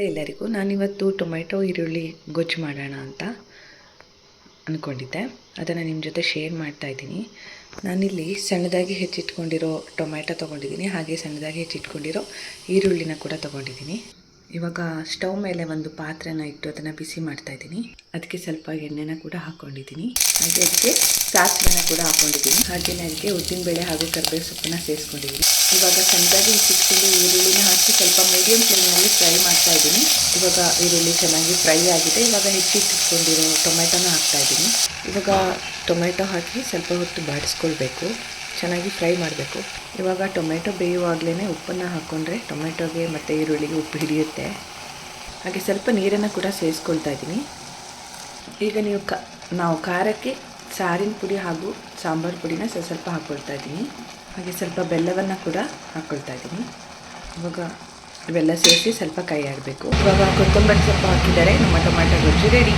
ಎಲ್ಲರಿಗೂ ನಾನಿವತ್ತು ಟೊಮೆಟೊ ಈರುಳ್ಳಿ ಗೊಜ್ಜು ಮಾಡೋಣ ಅಂತ ಅಂದ್ಕೊಂಡಿದ್ದೆ. ಅದನ್ನು ನಿಮ್ಮ ಜೊತೆ ಶೇರ್ ಮಾಡ್ತಾ ಇದ್ದೀನಿ. ನಾನಿಲ್ಲಿ ಸಣ್ಣದಾಗಿ ಹೆಚ್ಚಿಟ್ಕೊಂಡಿರೋ ಟೊಮೆಟೊ ತೊಗೊಂಡಿದ್ದೀನಿ, ಹಾಗೆ ಸಣ್ಣದಾಗಿ ಹೆಚ್ಚಿಟ್ಕೊಂಡಿರೋ ಈರುಳ್ಳಿನ ಕೂಡ ತೊಗೊಂಡಿದ್ದೀನಿ. ಇವಾಗ ಸ್ಟವ್ ಮೇಲೆ ಒಂದು ಪಾತ್ರೆನ ಇಟ್ಟು ಅದನ್ನು ಬಿಸಿ ಮಾಡ್ತಾ ಇದ್ದೀನಿ. ಅದಕ್ಕೆ ಸ್ವಲ್ಪ ಎಣ್ಣೆನ ಕೂಡ ಹಾಕ್ಕೊಂಡಿದ್ದೀನಿ, ಹಾಗೆ ಅದಕ್ಕೆ ಸಾಸಿವೆನ ಕೂಡ ಹಾಕ್ಕೊಂಡಿದ್ದೀನಿ. ಹಾಗೆಯೇ ಅದಕ್ಕೆ ಉದ್ದಿನಬೇಳೆ ಹಾಗೂ ಕರಿಬೇವು ಸೊಪ್ಪನ್ನ ಸೇರಿಸ್ಕೊಂಡಿದ್ದೀನಿ. ಇವಾಗ ಸಣ್ಣದಾಗಿ ಹೆಚ್ಚಿಟ್ಕೊಂಡು ಈರುಳ್ಳಿನ ಹಾಕಿ ಸ್ವಲ್ಪ ಮೀಡಿಯಂ ಫ್ಲೇಮ್ನಲ್ಲಿ ಫ್ರೈ ಮಾಡ್ತಾ ಇದ್ದೀನಿ. ಇವಾಗ ಈರುಳ್ಳಿ ಚೆನ್ನಾಗಿ ಫ್ರೈ ಆಗಿದೆ. ಇವಾಗ ಹೆಚ್ಚಿಟ್ಕೊಂಡಿರೋ ಟೊಮೆಟೊನ ಹಾಕ್ತಾ ಇದ್ದೀನಿ. ಇವಾಗ ಟೊಮೆಟೊ ಹಾಕಿ ಸ್ವಲ್ಪ ಹೊತ್ತು ಬಾಡಿಸ್ಕೊಳ್ಬೇಕು, ಚೆನ್ನಾಗಿ ಫ್ರೈ ಮಾಡಬೇಕು. ಇವಾಗ ಟೊಮೆಟೊ ಬೇಯುವಾಗಲೇ ಉಪ್ಪನ್ನು ಹಾಕ್ಕೊಂಡ್ರೆ ಟೊಮೆಟೊಗೆ ಮತ್ತು ಈರುಳ್ಳಿಗೆ ಉಪ್ಪು ಹಿಡಿಯುತ್ತೆ. ಹಾಗೆ ಸ್ವಲ್ಪ ನೀರನ್ನು ಕೂಡ ಸೇರಿಸ್ಕೊಳ್ತಾ ಇದ್ದೀನಿ. ಈಗ ನಾವು ಖಾರಕ್ಕೆ ಸಾರಿನ ಪುಡಿ ಹಾಗೂ ಸಾಂಬಾರು ಪುಡಿನ ಸ್ವಲ್ಪ ಹಾಕ್ಕೊಳ್ತಾ ಇದ್ದೀನಿ. ಹಾಗೆ ಸ್ವಲ್ಪ ಬೆಲ್ಲವನ್ನು ಕೂಡ ಹಾಕ್ಕೊಳ್ತಾ ಇದ್ದೀನಿ. ಇವಾಗ ಇವೆಲ್ಲ ಸೇರಿಸಿ ಸ್ವಲ್ಪ ಕೈ ಆಡಬೇಕು. ಇವಾಗ ಕೊತ್ತಂಬರಿ ಸೊಪ್ಪು ಹಾಕಿದರೆ ನಮ್ಮ ಟೊಮೆಟೊ ಗೊಜ್ಜು ರೆಡಿ.